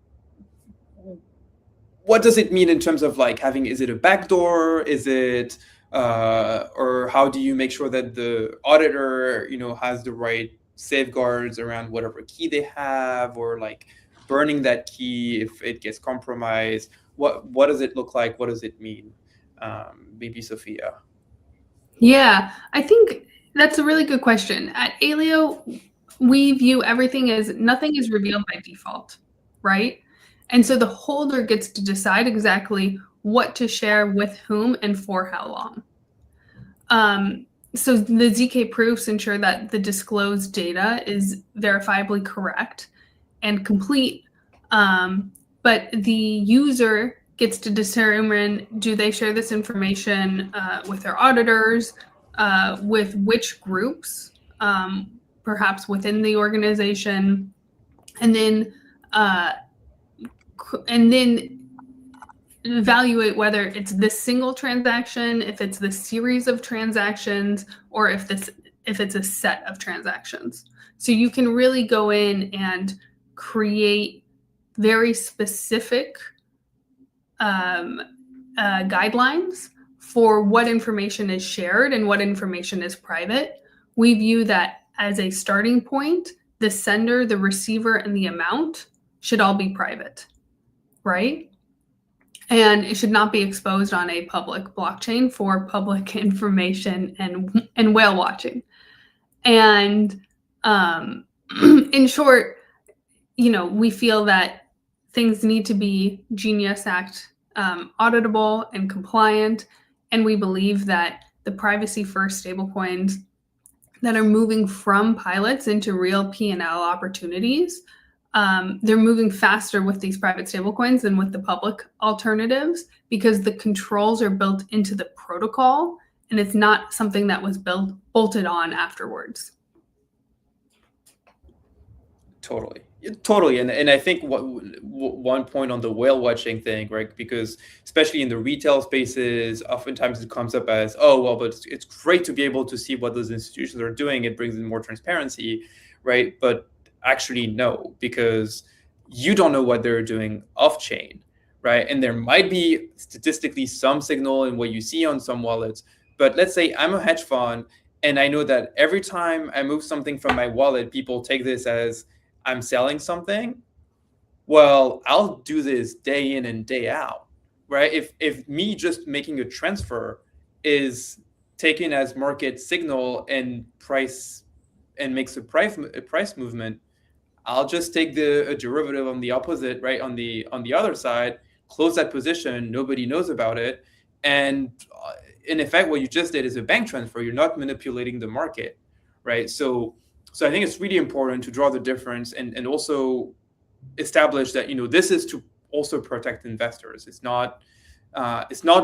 what does it mean in terms of like having? Is it a backdoor? Is it or how do you make sure that the auditor has the right safeguards around whatever key they have, or like burning that key if it gets compromised? What does it look like? What does it mean? Maybe Sophia. Yeah, I think that's a really good question. At Aleo, we view everything as nothing is revealed by default, right? And so the holder gets to decide exactly what to share with whom and for how long. So the ZK proofs ensure that the disclosed data is verifiably correct and complete, but the user gets to determine, do they share this information with their auditors, with which groups, perhaps within the organization, and then evaluate whether it's this single transaction, if it's the series of transactions, or if it's a set of transactions. So you can really go in and create very specific guidelines for what information is shared and what information is private. We view that as a starting point. The sender, the receiver, and the amount should all be private, right? And it should not be exposed on a public blockchain for public information and whale watching. And in short, we feel that things need to be Genius Act auditable and compliant. And we believe that the privacy-first stablecoins that are moving from pilots into real P&L opportunities, they're moving faster with these private stablecoins than with the public alternatives, because the controls are built into the protocol and it's not something that was bolted on afterwards. Totally. And I think one point on the whale watching thing, right? Because especially in the retail spaces, oftentimes it comes up as, oh, well, but it's great to be able to see what those institutions are doing. It brings in more transparency, right? But actually, no, because you don't know what they're doing off chain, right? And there might be statistically some signal in what you see on some wallets. But let's say I'm a hedge fund and I know that every time I move something from my wallet, people take this as I'm selling something. Well, I'll do this day in and day out, right? If me just making a transfer is taken as market signal and price and makes a price movement, I'll just take a derivative on the opposite, right? On the other side, close that position. Nobody knows about it, and in effect, what you just did is a bank transfer. You're not manipulating the market, right? So I think it's really important to draw the difference and also establish that, this is to also protect investors. It's not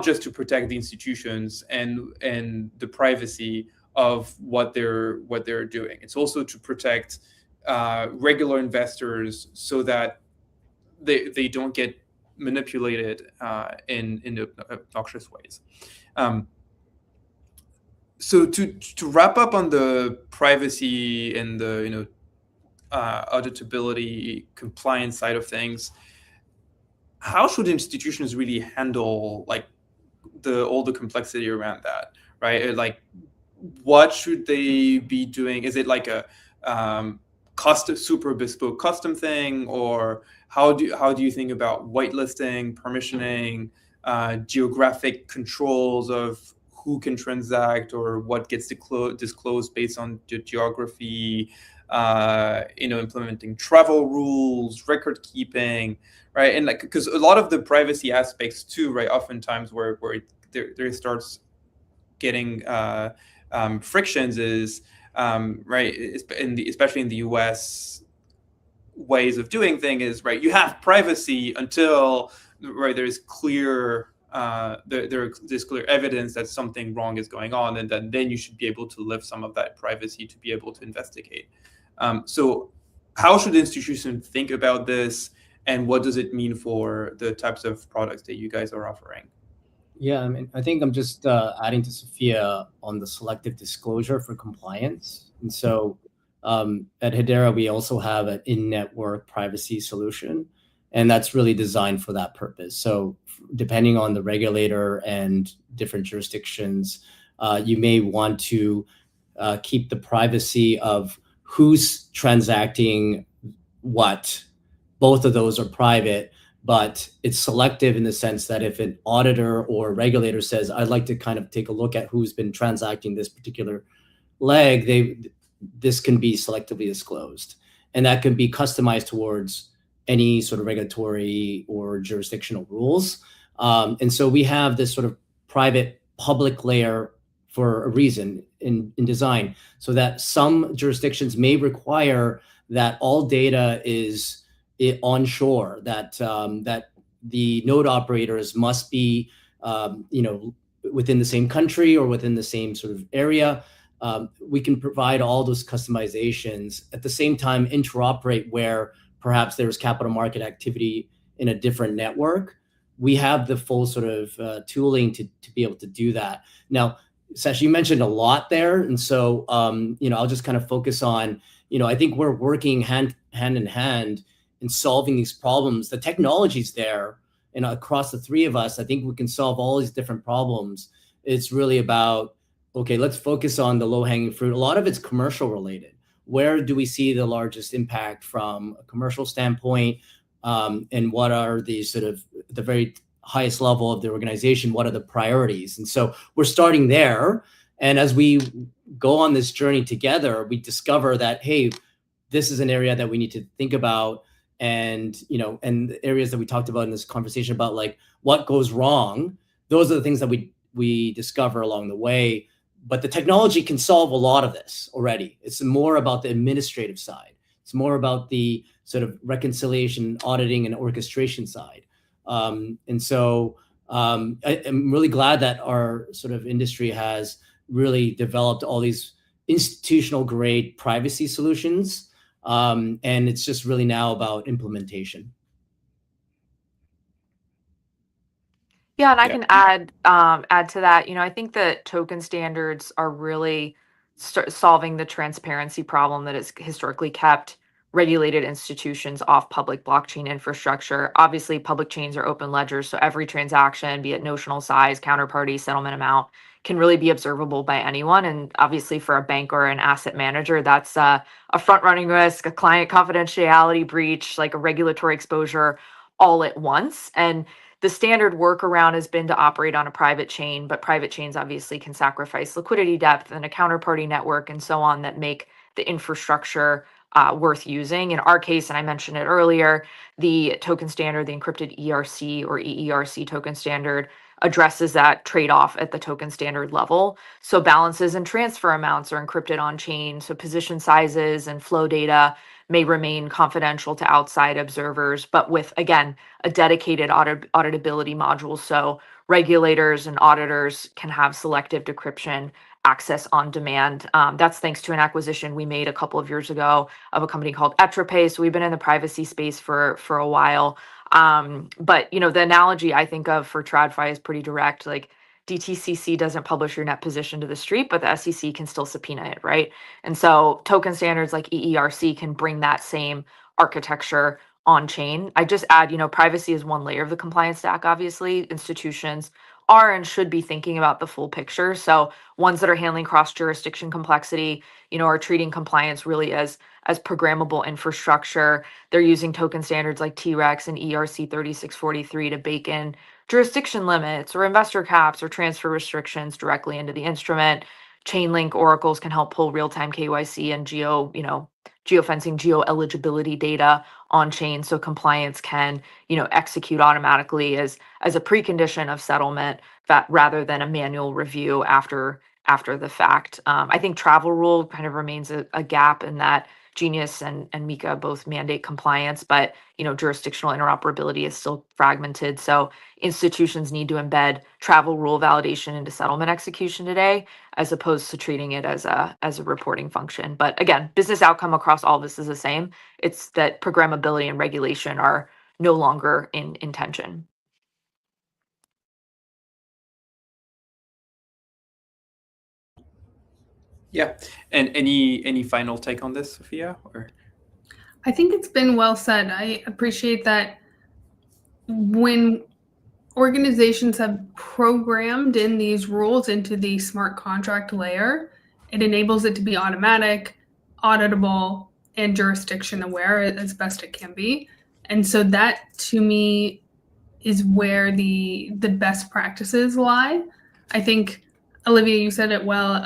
just to protect the institutions and the privacy of what they're doing. It's also to protect regular investors so that they don't get manipulated in obnoxious ways. So to wrap up on the privacy and the auditability compliance side of things, how should institutions really handle like all the complexity around that, right? Like, what should they be doing? Is it like a custom, super bespoke custom thing, or how do you think about whitelisting, permissioning, geographic controls of who can transact or what gets disclosed based on the geography, implementing travel rules, record keeping, right? And like, because a lot of the privacy aspects too, right, oftentimes where there starts getting frictions is, right, especially in the US ways of doing things is, right, you have privacy until, right, there's clear there's clear evidence that something wrong is going on, and then you should be able to lift some of that privacy to be able to investigate. So how should institutions think about this, and what does it mean for the types of products that you guys are offering? Yeah, I mean, I think I'm just adding to Sophia on the selective disclosure for compliance. And so at Hedera, we also have an in-network privacy solution, and that's really designed for that purpose. So depending on the regulator and different jurisdictions, you may want to keep the privacy of who's transacting what. Both of those are private, but it's selective in the sense that if an auditor or regulator says, I'd like to kind of take a look at who's been transacting this particular leg, this can be selectively disclosed. And that can be customized towards any sort of regulatory or jurisdictional rules. And so we have this sort of private public layer for a reason in design, so that some jurisdictions may require that all data is onshore, that the node operators must be within the same country or within the same sort of area. We can provide all those customizations, at the same time interoperate where perhaps there's capital market activity in a different network. We have the full sort of tooling to be able to do that. Now, Sacha, you mentioned a lot there, and so I'll just kind of focus on, I think we're working hand in hand in solving these problems. The technology's there, and across the three of us, I think we can solve all these different problems. It's really about, okay, let's focus on the low-hanging fruit. A lot of it's commercial related. Where do we see the largest impact from a commercial standpoint? And what are the sort of the very highest level of the organization? What are the priorities? And so we're starting there. And as we go on this journey together, we discover that, hey, this is an area that we need to think about. And, and the areas that we talked about in this conversation about like what goes wrong, those are the things that we discover along the way. But the technology can solve a lot of this already. It's more about the administrative side. It's more about the sort of reconciliation, auditing, and orchestration side. And so I'm really glad that our sort of industry has really developed all these institutional grade privacy solutions. And it's just really now about implementation. Yeah, and I can add to that. I think that token standards are really solving the transparency problem that has historically kept regulated institutions off public blockchain infrastructure. Obviously, public chains are open ledgers, so every transaction, be it notional size, counterparty, settlement amount, can really be observable by anyone. And obviously, for a bank or an asset manager, that's a front-running risk, a client confidentiality breach, like a regulatory exposure all at once. And the standard workaround has been to operate on a private chain, but private chains obviously can sacrifice liquidity depth and a counterparty network and so on that make the infrastructure worth using. In our case, and I mentioned it earlier, the token standard, the encrypted ERC or EERC token standard, addresses that trade-off at the token standard level. So balances and transfer amounts are encrypted on chain. So position sizes and flow data may remain confidential to outside observers, but with, again, a dedicated auditability module. So regulators and auditors can have selective decryption access on demand. That's thanks to an acquisition we made a couple of years ago of a company called Etropay. So we've been in the privacy space for a while. But the analogy I think of for TradFi is pretty direct. Like DTCC doesn't publish your net position to the street, but the SEC can still subpoena it, right? And so token standards like EERC can bring that same architecture on chain. I just add, privacy is one layer of the compliance stack. Obviously, institutions are and should be thinking about the full picture. So ones that are handling cross-jurisdiction complexity, are treating compliance really as programmable infrastructure. They're using token standards like TREX and ERC 3643 to bake in jurisdiction limits or investor caps or transfer restrictions directly into the instrument. Chainlink oracles can help pull real-time KYC and geofencing, geo-eligibility data on chain so compliance can, execute automatically as a precondition of settlement rather than a manual review after the fact. I think travel rule kind of remains a gap in that Genius and Mika both mandate compliance, but jurisdictional interoperability is still fragmented. So institutions need to embed travel rule validation into settlement execution today, as opposed to treating it as a reporting function. But again, business outcome across all this is the same. It's that programmability and regulation are no longer in tension. Yeah. And any final take on this, Sophia? Or I think it's been well said. I appreciate that when organizations have programmed in these rules into the smart contract layer, it enables it to be automatic, auditable, and jurisdiction aware as best it can be. And so that, to me, is where the best practices lie. I think, Olivia, you said it well,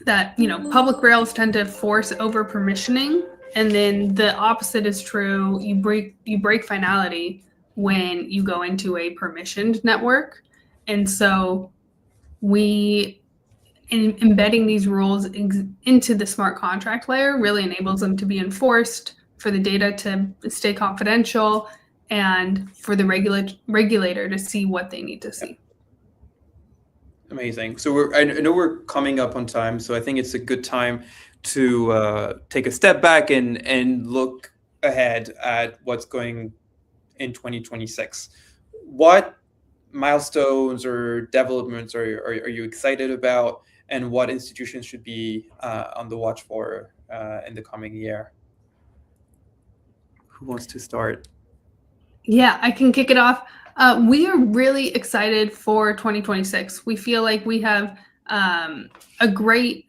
that public rails tend to force over permissioning, and then the opposite is true. You break finality when you go into a permissioned network. And so embedding these rules into the smart contract layer really enables them to be enforced, for the data to stay confidential, and for the regulator to see what they need to see. Amazing. So I know we're coming up on time, so I think it's a good time to take a step back and look ahead at what's going in 2026. What milestones or developments are you excited about, and what institutions should be on the watch for in the coming year? Who wants to start? Yeah, I can kick it off. We are really excited for 2026. We feel like we have a great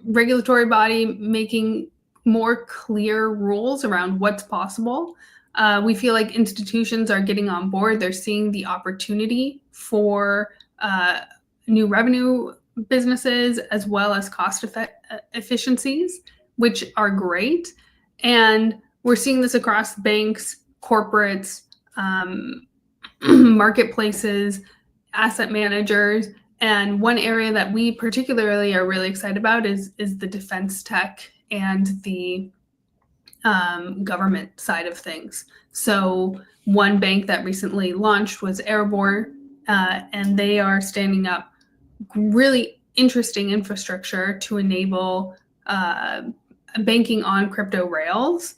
regulatory body making more clear rules around what's possible. We feel like institutions are getting on board. They're seeing the opportunity for new revenue businesses as well as cost efficiencies, which are great. And we're seeing this across banks, corporates, marketplaces, asset managers. And one area that we particularly are really excited about is the defense tech and the government side of things. So one bank that recently launched was Airborne, and they are standing up really interesting infrastructure to enable banking on crypto rails.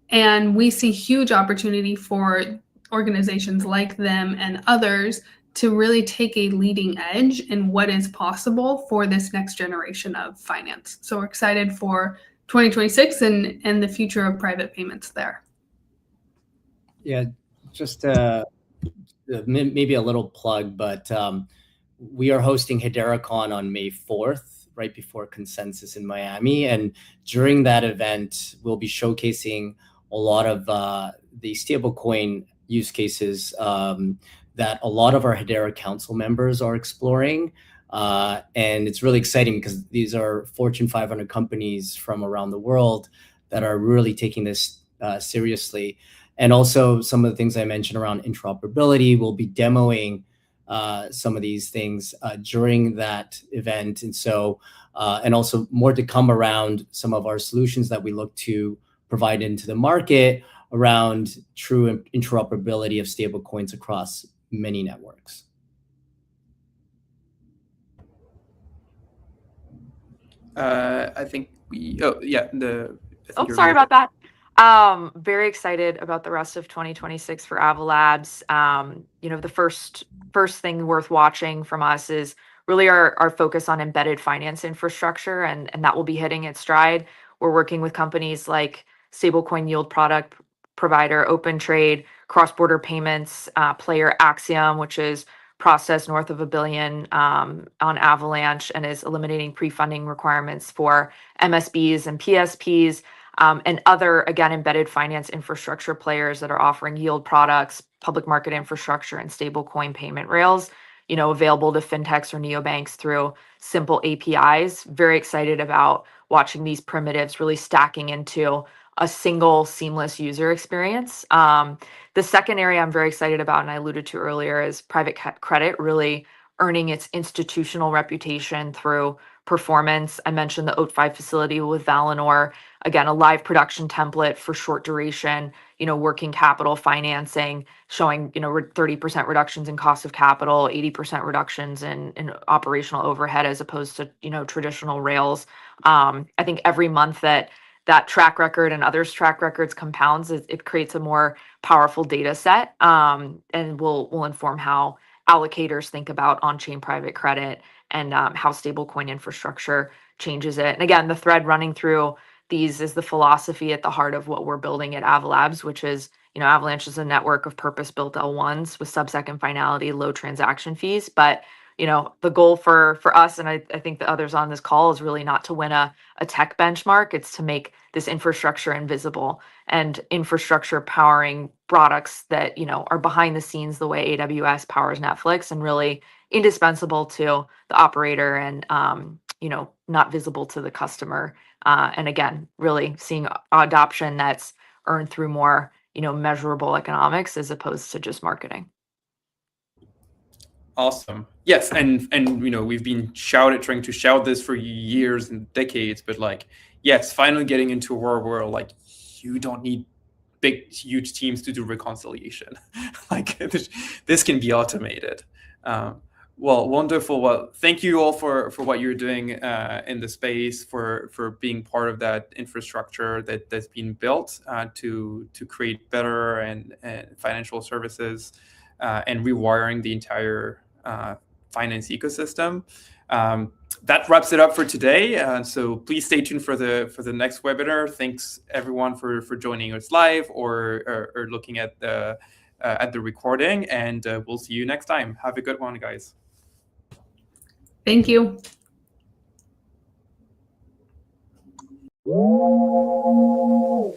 And we see huge opportunity for organizations like them and others to really take a leading edge in what is possible for this next generation of finance. So we're excited for 2026 and the future of private payments there. Yeah, just maybe a little plug, but we are hosting HederaCon on May 4th, right before Consensus in Miami. And during that event, we'll be showcasing a lot of the stablecoin use cases that a lot of our Hedera Council members are exploring. And it's really exciting because these are Fortune 500 companies from around the world that are really taking this seriously. And also some of the things I mentioned around interoperability, we'll be demoing some of these things during that event. And so, and also more to come around some of our solutions that we look to provide into the market around true interoperability of stablecoins across many networks. I think we, Sorry about that. Very excited about the rest of 2026 for Avalabs. The first thing worth watching from us is really our focus on embedded finance infrastructure, and that will be hitting its stride. We're working with companies like stablecoin yield product provider OpenTrade, cross-border payments player Axiom, which is processed north of $1 billion on Avalanche and is eliminating pre-funding requirements for MSBs and PSPs. And other, again, embedded finance infrastructure players that are offering yield products, public market infrastructure, and stablecoin payment rails, available to fintechs or neobanks through simple APIs. Very excited about watching these primitives really stacking into a single seamless user experience. The second area I'm very excited about, and I alluded to earlier, is private credit really earning its institutional reputation through performance. I mentioned the OAT5 facility with Valinor, again, a live production template for short duration, working capital financing, showing, 30% reductions in cost of capital, 80% reductions in operational overhead as opposed to, traditional rails. I think every month that track record and others' track records compounds, it creates a more powerful data set, and will inform how allocators think about on-chain private credit and how stablecoin infrastructure changes it. And again, the thread running through these is the philosophy at the heart of what we're building at Avalabs, which is, Avalanche is a network of purpose-built L1s with sub-second finality, low transaction fees. But, the goal for us, and I think the others on this call, is really not to win a tech benchmark. It's to make this infrastructure invisible and infrastructure powering products that, are behind the scenes the way AWS powers Netflix and really indispensable to the operator and, not visible to the customer. And again, really seeing adoption that's earned through more, measurable economics as opposed to just marketing. Awesome. Yes, and we've been trying to shout this for years and decades, but yes, finally getting into a world where you don't need big, huge teams to do reconciliation. This can be automated. Well, wonderful. Well, thank you all for what you're doing in the space, for being part of that infrastructure that's been built to create better and financial services and rewiring the entire finance ecosystem. That wraps it up for today. So please stay tuned for the next webinar. Thanks everyone for joining us live or looking at the recording, and we'll see you next time. Have a good one, guys. Thank you. Woo!